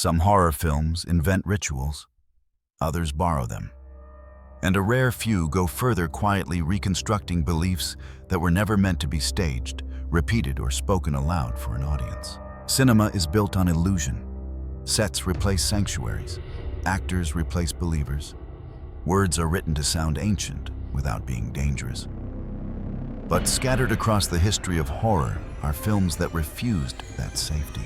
Some horror films invent rituals, others borrow them. And a rare few go further, quietly reconstructing beliefs that were never meant to be staged, repeated, or spoken aloud for an audience. Cinema is built on illusion. Sets replace sanctuaries. Actors replace believers. Words are written to sound ancient without being dangerous. But scattered across the history of horror are films that refused that safety.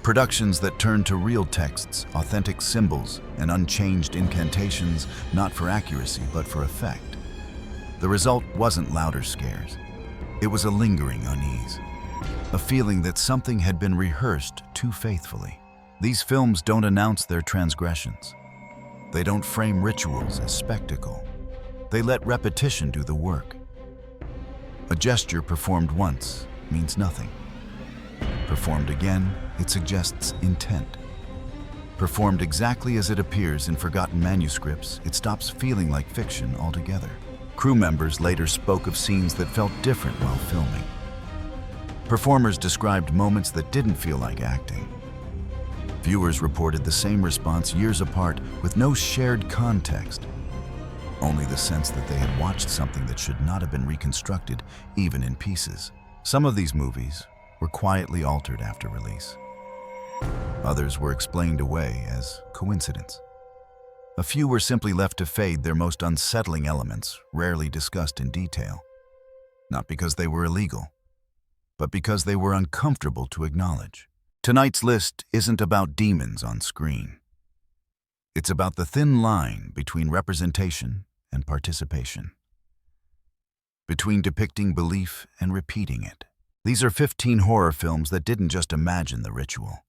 Productions that turned to real texts, authentic symbols, and unchanged incantations, not for accuracy but for effect. The result wasn't louder scares. It was a lingering unease, a feeling that something had been rehearsed too faithfully. These films don't announce their transgressions. They don't frame rituals as spectacle. They let repetition do the work. A gesture performed once means nothing. Performed again, it suggests intent. Performed exactly as it appears in forgotten manuscripts, it stops feeling like fiction altogether. Crew members later spoke of scenes that felt different while filming. Performers described moments that didn't feel like acting. Viewers reported the same response years apart with no shared context, only the sense that they had watched something that should not have been reconstructed, even in pieces. Some of these movies were quietly altered after release. Others were explained away as coincidence. A few were simply left to fade, their most unsettling elements rarely discussed in detail. Not because they were illegal, but because they were uncomfortable to acknowledge. Tonight's list isn't about demons on screen. It's about the thin line between representation and participation, between depicting belief and repeating it. These are 15 horror films that didn't just imagine the ritual.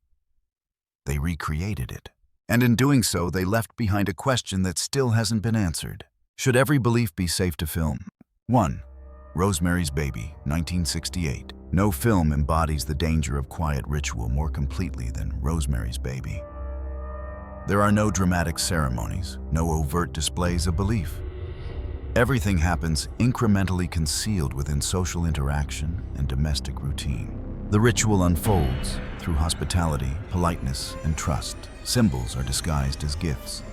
They recreated it. And in doing so, they left behind a question that still hasn't been answered. Should every belief be safe to film? 1. Rosemary's Baby, 1968. No film embodies the danger of quiet ritual more completely than Rosemary's Baby. There are no dramatic ceremonies, no overt displays of belief. Everything happens incrementally, concealed within social interaction and domestic routine. The ritual unfolds through hospitality, politeness, and trust. Symbols are disguised as gifts.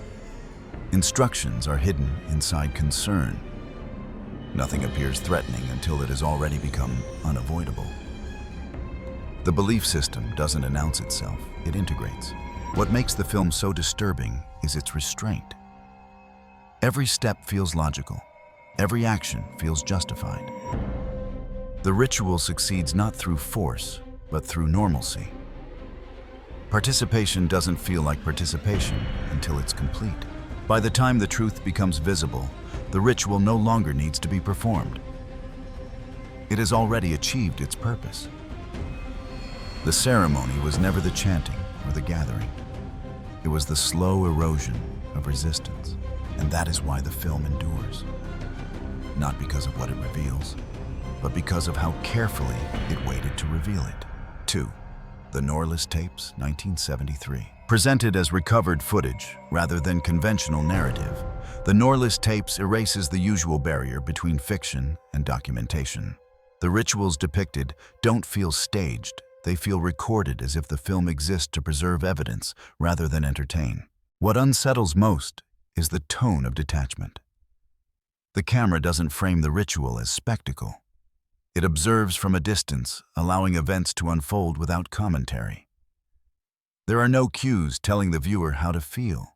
Instructions are hidden inside concern. Nothing appears threatening until it has already become unavoidable. The belief system doesn't announce itself, it integrates. What makes the film so disturbing is its restraint. Every step feels logical. Every action feels justified. The ritual succeeds not through force, but through normalcy. Participation doesn't feel like participation until it's complete. By the time the truth becomes visible, the ritual no longer needs to be performed. It has already achieved its purpose. The ceremony was never the chanting or the gathering. It was the slow erosion of resistance, and that is why the film endures. Not because of what it reveals, but because of how carefully it waited to reveal it. 2. The Norliss Tapes, 1973. Presented as recovered footage rather than conventional narrative, the Norliss Tapes erases the usual barrier between fiction and documentation. The rituals depicted don't feel staged, they feel recorded, as if the film exists to preserve evidence rather than entertain. What unsettles most is the tone of detachment. The camera doesn't frame the ritual as spectacle. It observes from a distance, allowing events to unfold without commentary. There are no cues telling the viewer how to feel.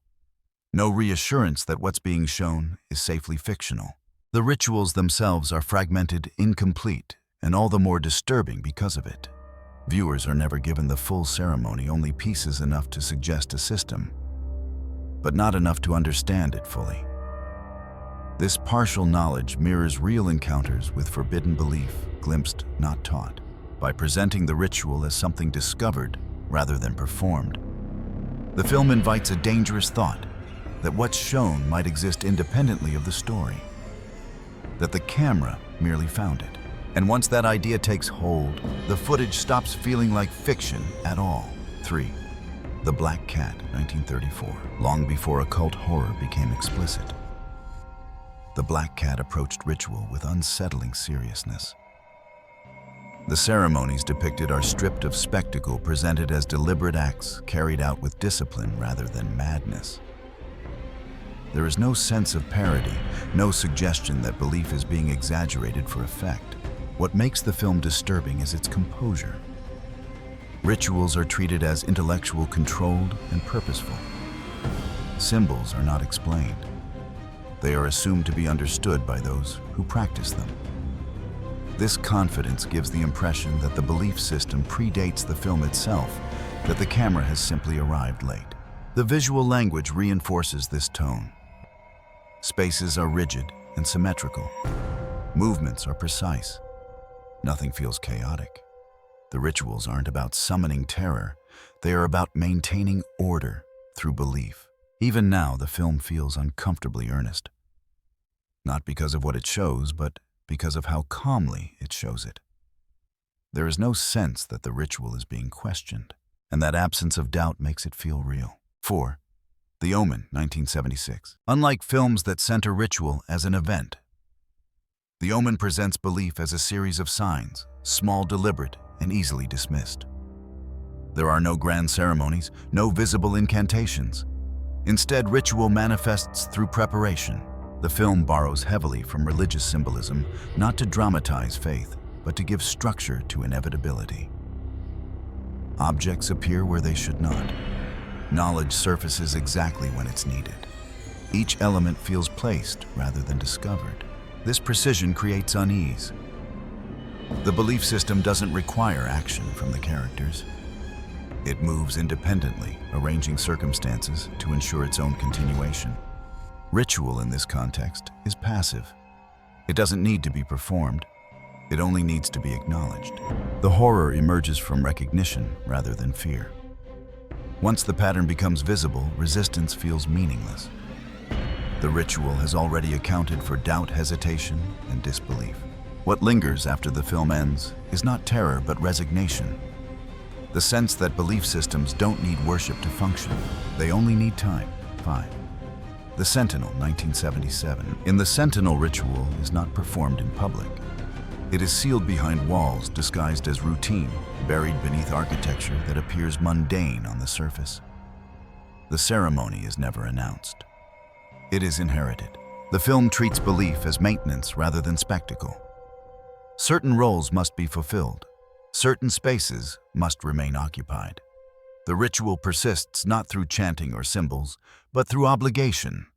No reassurance that what's being shown is safely fictional. The rituals themselves are fragmented, incomplete, and all the more disturbing because of it. Viewers are never given the full ceremony, only pieces enough to suggest a system, but not enough to understand it fully. This partial knowledge mirrors real encounters with forbidden belief, glimpsed, not taught, by presenting the ritual as something discovered rather than performed. The film invites a dangerous thought, that what's shown might exist independently of the story, that the camera merely found it. And once that idea takes hold, the footage stops feeling like fiction at all. 3. The Black Cat, 1934. Long before occult horror became explicit, the Black Cat approached ritual with unsettling seriousness. The ceremonies depicted are stripped of spectacle, presented as deliberate acts carried out with discipline rather than madness. There is no sense of parody, no suggestion that belief is being exaggerated for effect. What makes the film disturbing is its composure. Rituals are treated as intellectual, controlled, and purposeful. Symbols are not explained. They are assumed to be understood by those who practice them. This confidence gives the impression that the belief system predates the film itself, that the camera has simply arrived late. The visual language reinforces this tone. Spaces are rigid and symmetrical. Movements are precise. Nothing feels chaotic. The rituals aren't about summoning terror. They are about maintaining order through belief. Even now, the film feels uncomfortably earnest. Not because of what it shows, but because of how calmly it shows it. There is no sense that the ritual is being questioned, and that absence of doubt makes it feel real. 4. The Omen, 1976. Unlike films that center ritual as an event, The Omen presents belief as a series of signs, small, deliberate, and easily dismissed. There are no grand ceremonies, no visible incantations. Instead, ritual manifests through preparation. The film borrows heavily from religious symbolism, not to dramatize faith, but to give structure to inevitability. Objects appear where they should not. Knowledge surfaces exactly when it's needed. Each element feels placed rather than discovered. This precision creates unease. The belief system doesn't require action from the characters. It moves independently, arranging circumstances to ensure its own continuation. Ritual in this context is passive. It doesn't need to be performed. It only needs to be acknowledged. The horror emerges from recognition rather than fear. Once the pattern becomes visible, resistance feels meaningless. The ritual has already accounted for doubt, hesitation, and disbelief. What lingers after the film ends is not terror, but resignation. The sense that belief systems don't need worship to function. They only need time. 5. The Sentinel, 1977. In the Sentinel, ritual is not performed in public. It is sealed behind walls, disguised as routine, buried beneath architecture that appears mundane on the surface. The ceremony is never announced. It is inherited. The film treats belief as maintenance rather than spectacle. Certain roles must be fulfilled. Certain spaces must remain occupied. The ritual persists not through chanting or symbols, but through obligation.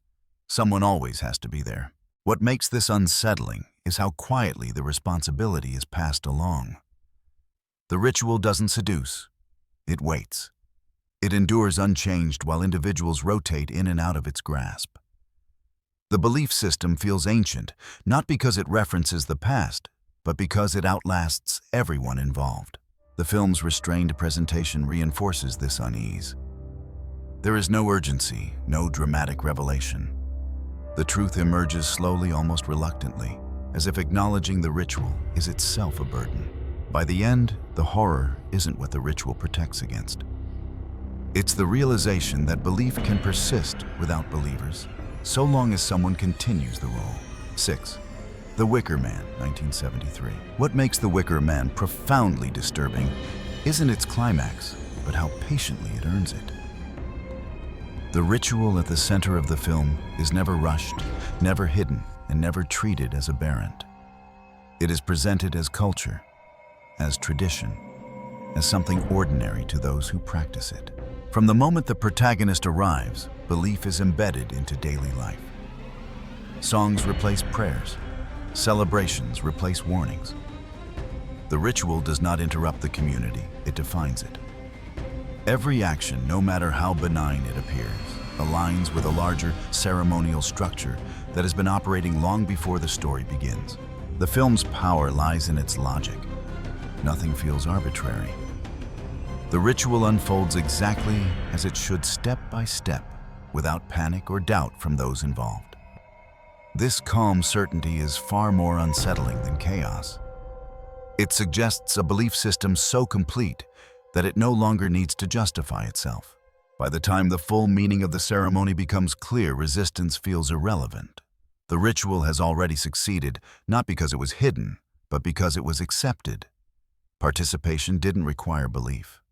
Someone always has to be there. What makes this unsettling is how quietly the responsibility is passed along. The ritual doesn't seduce. It waits. It endures unchanged while individuals rotate in and out of its grasp. The belief system feels ancient, not because it references the past, but because it outlasts everyone involved. The film's restrained presentation reinforces this unease. There is no urgency, no dramatic revelation. The truth emerges slowly, almost reluctantly, as if acknowledging the ritual is itself a burden. By the end, the horror isn't what the ritual protects against. It's the realization that belief can persist without believers, so long as someone continues the role. 6. The Wicker Man, 1973. What makes The Wicker Man profoundly disturbing isn't its climax, but how patiently it earns it. The ritual at the center of the film is never rushed, never hidden, and never treated as aberrant. It is presented as culture, as tradition, as something ordinary to those who practice it. From the moment the protagonist arrives, belief is embedded into daily life. Songs replace prayers. Celebrations replace warnings. The ritual does not interrupt the community, it defines it. Every action, no matter how benign it appears, aligns with a larger ceremonial structure that has been operating long before the story begins. The film's power lies in its logic. Nothing feels arbitrary. The ritual unfolds exactly as it should, step by step, without panic or doubt from those involved. This calm certainty is far more unsettling than chaos. It suggests a belief system so complete that it no longer needs to justify itself. By the time the full meaning of the ceremony becomes clear, resistance feels irrelevant. The ritual has already succeeded, not because it was hidden, but because it was accepted. Participation didn't require belief,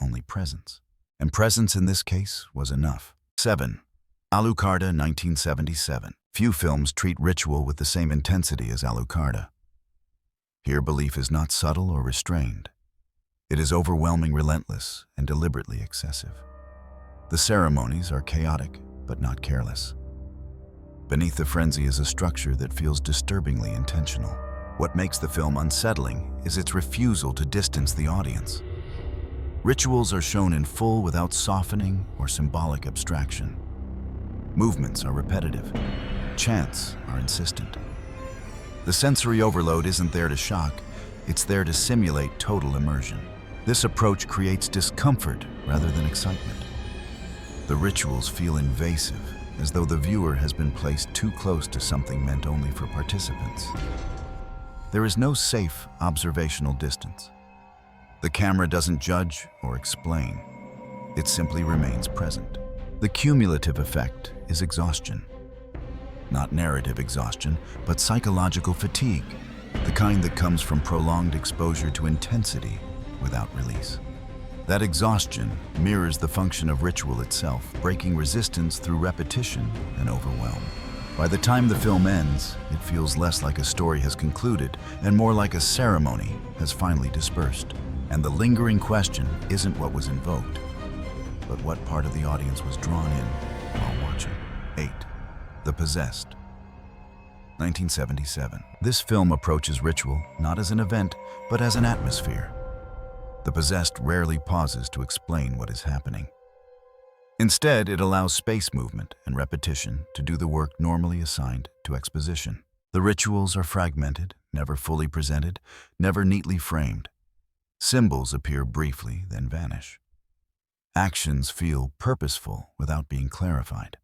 only presence. And presence in this case was enough. 7. Alucarda, 1977. Few films treat ritual with the same intensity as Alucarda. Here, belief is not subtle or restrained. It is overwhelming, relentless, and deliberately excessive. The ceremonies are chaotic, but not careless. Beneath the frenzy is a structure that feels disturbingly intentional. What makes the film unsettling is its refusal to distance the audience. Rituals are shown in full without softening or symbolic abstraction. Movements are repetitive. Chants are insistent. The sensory overload isn't there to shock, it's there to simulate total immersion. This approach creates discomfort rather than excitement. The rituals feel invasive, as though the viewer has been placed too close to something meant only for participants. There is no safe observational distance. The camera doesn't judge or explain. It simply remains present. The cumulative effect is exhaustion. Not narrative exhaustion, but psychological fatigue, the kind that comes from prolonged exposure to intensity without release. That exhaustion mirrors the function of ritual itself, breaking resistance through repetition and overwhelm. By the time the film ends, it feels less like a story has concluded and more like a ceremony has finally dispersed. And the lingering question isn't what was invoked, but what part of the audience was drawn in while watching. 8. The Possessed, 1977. This film approaches ritual not as an event, but as an atmosphere. The Possessed rarely pauses to explain what is happening. Instead, it allows space movement and repetition to do the work normally assigned to exposition. The rituals are fragmented, never fully presented, never neatly framed. Symbols appear briefly, then vanish. Actions feel purposeful without being clarified.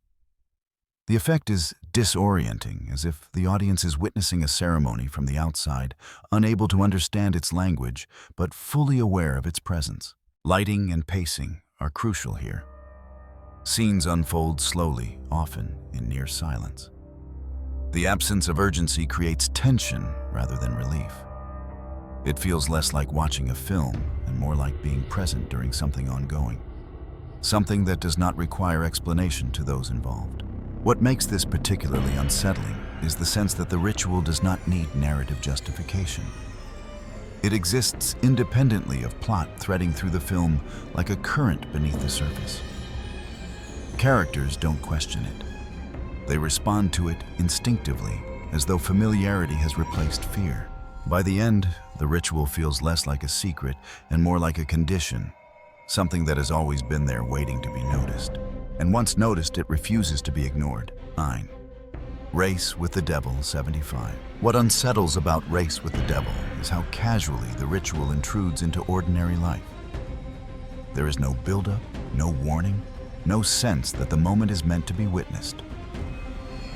The effect is disorienting, as if the audience is witnessing a ceremony from the outside, unable to understand its language, but fully aware of its presence. Lighting and pacing are crucial here. Scenes unfold slowly, often in near silence. The absence of urgency creates tension rather than relief. It feels less like watching a film and more like being present during something ongoing, something that does not require explanation to those involved. What makes this particularly unsettling is the sense that the ritual does not need narrative justification. It exists independently of plot threading through the film like a current beneath the surface. Characters don't question it. They respond to it instinctively, as though familiarity has replaced fear. By the end, the ritual feels less like a secret and more like a condition, something that has always been there waiting to be noticed. And once noticed, it refuses to be ignored. 9. Race with the Devil, 75. What unsettles about Race with the Devil is how casually the ritual intrudes into ordinary life. There is no buildup, no warning, no sense that the moment is meant to be witnessed.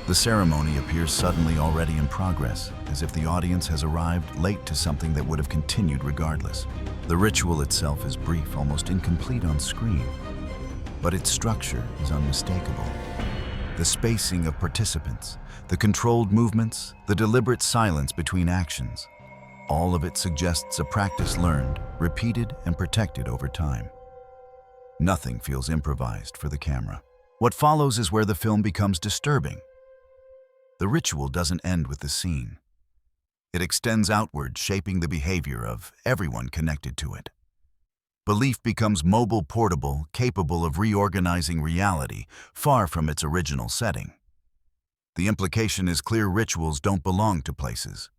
The ceremony appears suddenly already in progress, as if the audience has arrived late to something that would have continued regardless. The ritual itself is brief, almost incomplete on screen, but its structure is unmistakable. The spacing of participants, the controlled movements, the deliberate silence between actions, all of it suggests a practice learned, repeated, and protected over time. Nothing feels improvised for the camera. What follows is where the film becomes disturbing. The ritual doesn't end with the scene. It extends outward, shaping the behavior of everyone connected to it. Belief becomes mobile, portable, capable of reorganizing reality, far from its original setting. The implication is clear: rituals don't belong to places.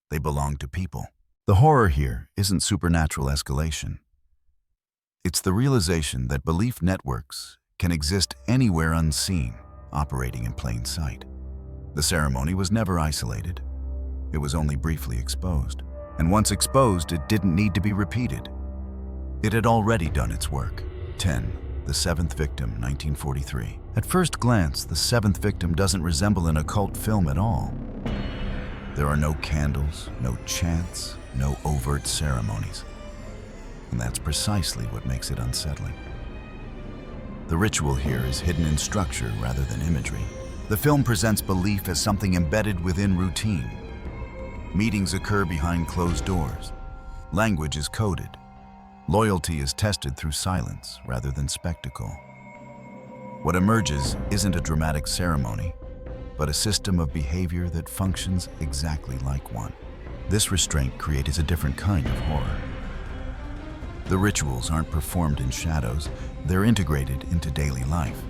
They belong to people. The horror here isn't supernatural escalation. It's the realization that belief networks can exist anywhere unseen, operating in plain sight. The ceremony was never isolated. It was only briefly exposed. And once exposed, it didn't need to be repeated. It had already done its work. 10. The Seventh Victim, 1943. At first glance, The Seventh Victim doesn't resemble an occult film at all. There are no candles, no chants, no overt ceremonies. And that's precisely what makes it unsettling. The ritual here is hidden in structure rather than imagery. The film presents belief as something embedded within routine. Meetings occur behind closed doors. Language is coded. Loyalty is tested through silence rather than spectacle. What emerges isn't a dramatic ceremony, but a system of behavior that functions exactly like one. This restraint creates a different kind of horror. The rituals aren't performed in shadows, they're integrated into daily life.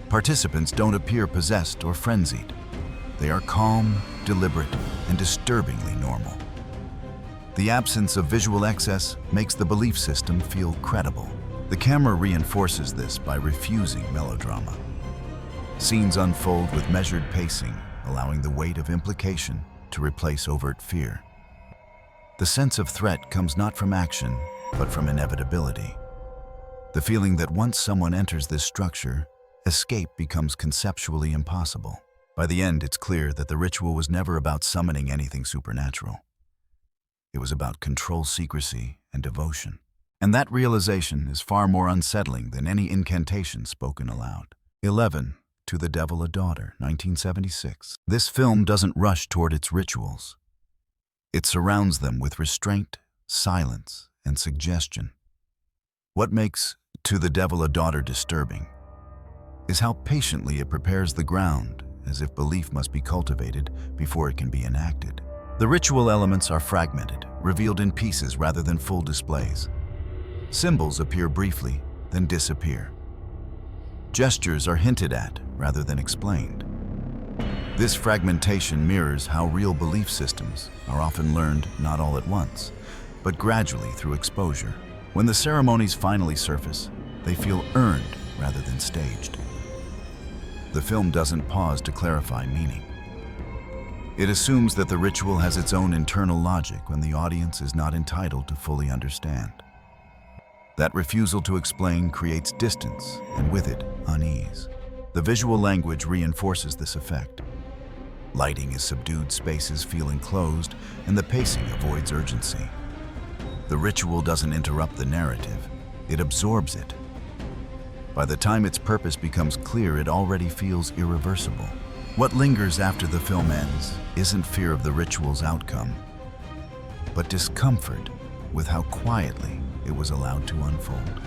Participants don't appear possessed or frenzied. They are calm, deliberate, and disturbingly normal. The absence of visual excess makes the belief system feel credible. The camera reinforces this by refusing melodrama. Scenes unfold with measured pacing, allowing the weight of implication to replace overt fear. The sense of threat comes not from action, but from inevitability. The feeling that once someone enters this structure, escape becomes conceptually impossible. By the end, it's clear that the ritual was never about summoning anything supernatural. It was about control, secrecy, and devotion. And that realization is far more unsettling than any incantation spoken aloud. 11. To the Devil a Daughter, 1976. This film doesn't rush toward its rituals. It surrounds them with restraint, silence, and suggestion. What makes To the Devil a Daughter disturbing is how patiently it prepares the ground, as if belief must be cultivated before it can be enacted. The ritual elements are fragmented, revealed in pieces rather than full displays. Symbols appear briefly, then disappear. Gestures are hinted at rather than explained. This fragmentation mirrors how real belief systems are often learned not all at once, but gradually through exposure. When the ceremonies finally surface, they feel earned rather than staged. The film doesn't pause to clarify meaning. It assumes that the ritual has its own internal logic when the audience is not entitled to fully understand. That refusal to explain creates distance, and with it, unease. The visual language reinforces this effect. Lighting is subdued, spaces feel enclosed, and the pacing avoids urgency. The ritual doesn't interrupt the narrative, it absorbs it. By the time its purpose becomes clear, it already feels irreversible. What lingers after the film ends isn't fear of the ritual's outcome, but discomfort with how quietly it was allowed to unfold.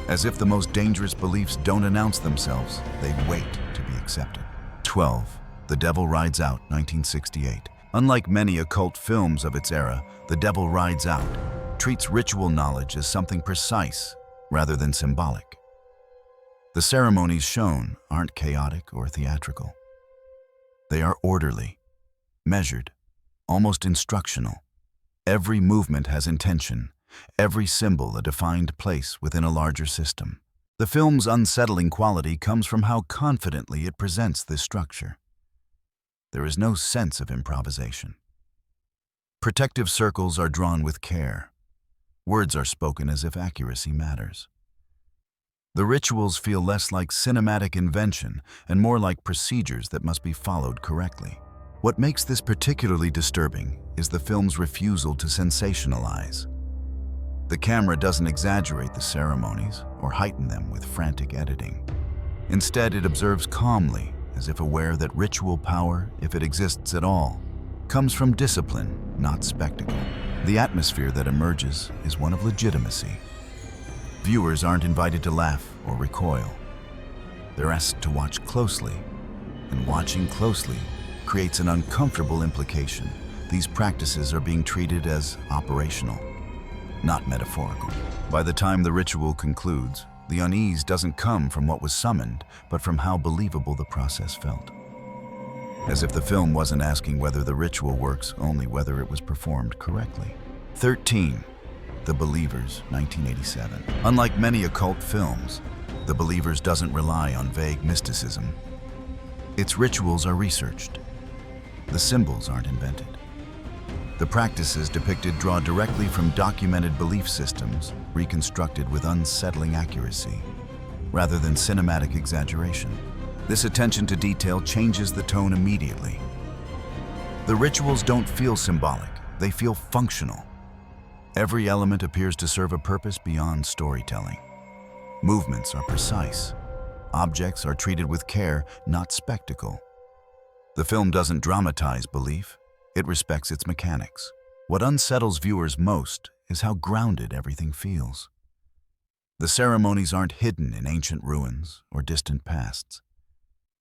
As if the most dangerous beliefs don't announce themselves, they wait to be accepted. 12. The Devil Rides Out, 1968. Unlike many occult films of its era, The Devil Rides Out treats ritual knowledge as something precise rather than symbolic. The ceremonies shown aren't chaotic or theatrical. They are orderly, measured, almost instructional. Every movement has intention, every symbol a defined place within a larger system. The film's unsettling quality comes from how confidently it presents this structure. There is no sense of improvisation. Protective circles are drawn with care. Words are spoken as if accuracy matters. The rituals feel less like cinematic invention and more like procedures that must be followed correctly. What makes this particularly disturbing is the film's refusal to sensationalize. The camera doesn't exaggerate the ceremonies or heighten them with frantic editing. Instead, it observes calmly, as if aware that ritual power, if it exists at all, comes from discipline, not spectacle. The atmosphere that emerges is one of legitimacy. Viewers aren't invited to laugh or recoil. They're asked to watch closely, and watching closely creates an uncomfortable implication. These practices are being treated as operational, not metaphorical. By the time the ritual concludes, the unease doesn't come from what was summoned, but from how believable the process felt. As if the film wasn't asking whether the ritual works, only whether it was performed correctly. 13. The Believers, 1987. Unlike many occult films, The Believers doesn't rely on vague mysticism. Its rituals are researched. The symbols aren't invented. The practices depicted draw directly from documented belief systems, reconstructed with unsettling accuracy, rather than cinematic exaggeration. This attention to detail changes the tone immediately. The rituals don't feel symbolic, they feel functional. Every element appears to serve a purpose beyond storytelling. Movements are precise. Objects are treated with care, not spectacle. The film doesn't dramatize belief, it respects its mechanics. What unsettles viewers most is how grounded everything feels. The ceremonies aren't hidden in ancient ruins or distant pasts.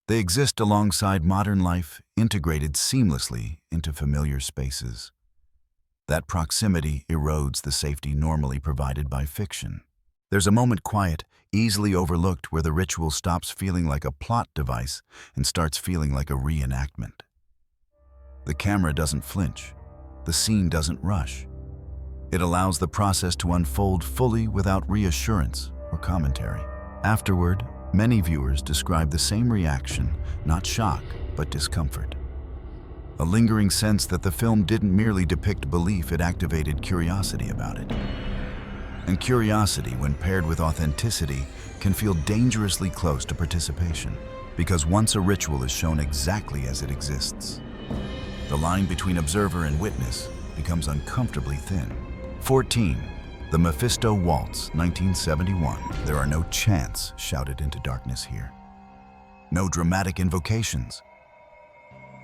They exist alongside modern life, integrated seamlessly into familiar spaces. That proximity erodes the safety normally provided by fiction. There's a moment quiet, easily overlooked, where the ritual stops feeling like a plot device and starts feeling like a reenactment. The camera doesn't flinch. The scene doesn't rush. It allows the process to unfold fully without reassurance or commentary. Afterward, many viewers describe the same reaction, not shock, but discomfort. A lingering sense that the film didn't merely depict belief, it activated curiosity about it. And curiosity, when paired with authenticity, can feel dangerously close to participation. Because once a ritual is shown exactly as it exists, the line between observer and witness becomes uncomfortably thin. 14. The Mephisto Waltz, 1971. There are no chants shouted into darkness here. No dramatic invocations.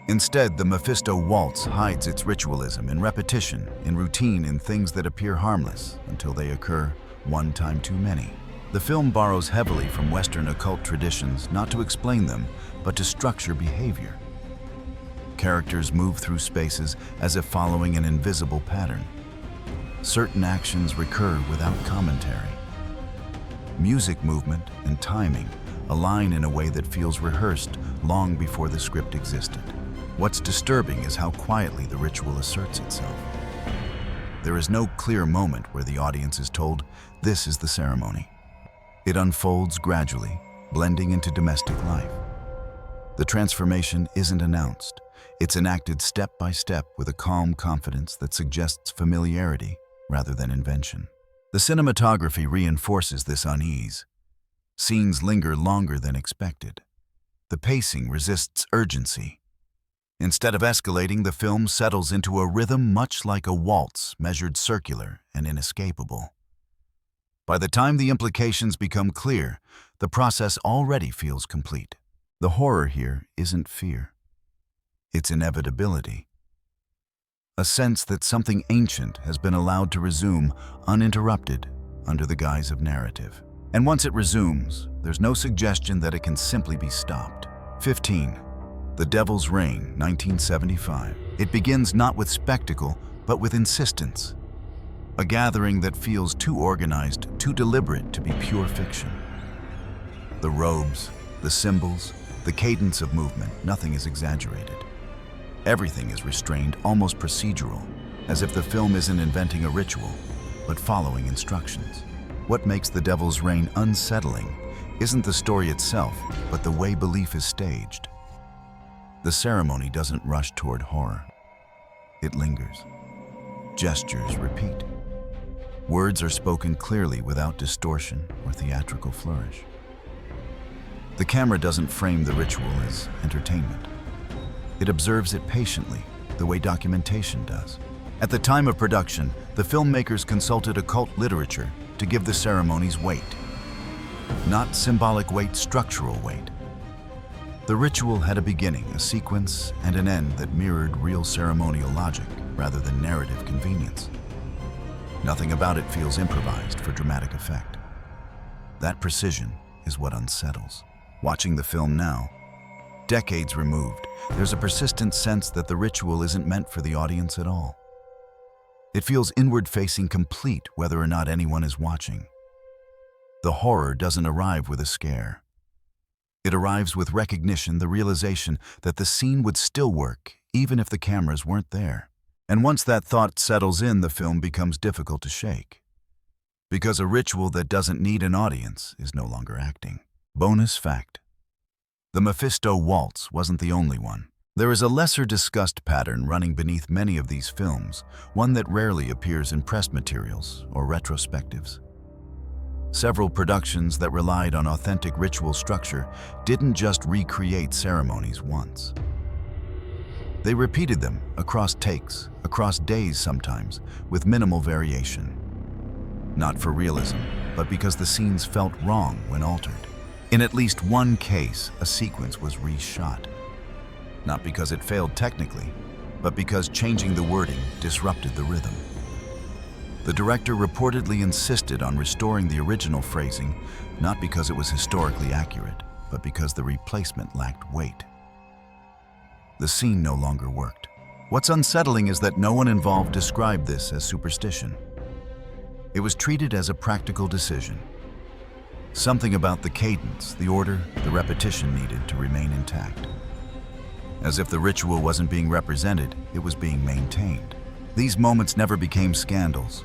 Instead, the Mephisto Waltz hides its ritualism in repetition, in routine, in things that appear harmless until they occur one time too many. The film borrows heavily from Western occult traditions, not to explain them, but to structure behavior. Characters move through spaces as if following an invisible pattern. Certain actions recur without commentary. Music movement and timing align in a way that feels rehearsed long before the script existed. What's disturbing is how quietly the ritual asserts itself. There is no clear moment where the audience is told, "This is the ceremony." It unfolds gradually, blending into domestic life. The transformation isn't announced. It's enacted step by step with a calm confidence that suggests familiarity rather than invention. The cinematography reinforces this unease. Scenes linger longer than expected. The pacing resists urgency. Instead of escalating, the film settles into a rhythm much like a waltz, measured, circular, and inescapable. By the time the implications become clear, the process already feels complete. The horror here isn't fear. It's inevitability. A sense that something ancient has been allowed to resume uninterrupted under the guise of narrative. And once it resumes, there's no suggestion that it can simply be stopped. 15. The Devil's Reign, 1975. It begins not with spectacle, but with insistence. A gathering that feels too organized, too deliberate to be pure fiction. The robes, the symbols, the cadence of movement, nothing is exaggerated. Everything is restrained, almost procedural, as if the film isn't inventing a ritual, but following instructions. What makes The Devil's Reign unsettling isn't the story itself, but the way belief is staged. The ceremony doesn't rush toward horror. It lingers. Gestures repeat. Words are spoken clearly without distortion or theatrical flourish. The camera doesn't frame the ritual as entertainment. It observes it patiently, the way documentation does. At the time of production, the filmmakers consulted occult literature to give the ceremonies weight. Not symbolic weight, structural weight. The ritual had a beginning, a sequence, and an end that mirrored real ceremonial logic rather than narrative convenience. Nothing about it feels improvised for dramatic effect. That precision is what unsettles. Watching the film now, decades removed, there's a persistent sense that the ritual isn't meant for the audience at all. It feels inward-facing, complete whether or not anyone is watching. The horror doesn't arrive with a scare. It arrives with recognition, the realization that the scene would still work even if the cameras weren't there. And once that thought settles in, the film becomes difficult to shake. Because a ritual that doesn't need an audience is no longer acting. Bonus fact: the Mephisto Waltz wasn't the only one. There is a lesser-discussed pattern running beneath many of these films, one that rarely appears in press materials or retrospectives. Several productions that relied on authentic ritual structure didn't just recreate ceremonies once. They repeated them across takes, across days sometimes, with minimal variation. Not for realism, but because the scenes felt wrong when altered. In at least one case, a sequence was reshot. Not because it failed technically, but because changing the wording disrupted the rhythm. The director reportedly insisted on restoring the original phrasing, not because it was historically accurate, but because the replacement lacked weight. The scene no longer worked. What's unsettling is that no one involved described this as superstition. It was treated as a practical decision. Something about the cadence, the order, the repetition needed to remain intact. As if the ritual wasn't being represented, it was being maintained. These moments never became scandals.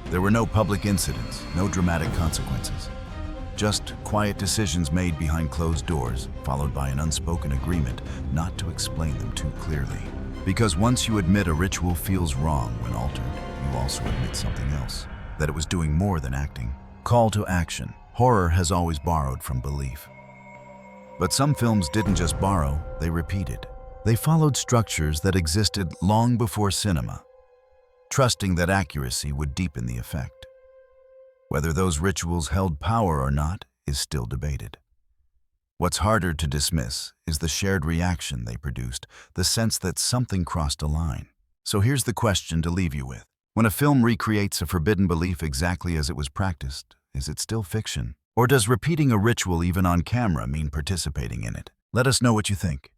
There were no public incidents, no dramatic consequences. Just quiet decisions made behind closed doors, followed by an unspoken agreement not to explain them too clearly. Because once you admit a ritual feels wrong when altered, you also admit something else, that it was doing more than acting. Call to action. Horror has always borrowed from belief. But some films didn't just borrow, they repeated. They followed structures that existed long before cinema, trusting that accuracy would deepen the effect. Whether those rituals held power or not is still debated. What's harder to dismiss is the shared reaction they produced, the sense that something crossed a line. So here's the question to leave you with. When a film recreates a forbidden belief exactly as it was practiced, is it still fiction? Or does repeating a ritual even on camera mean participating in it? Let us know what you think.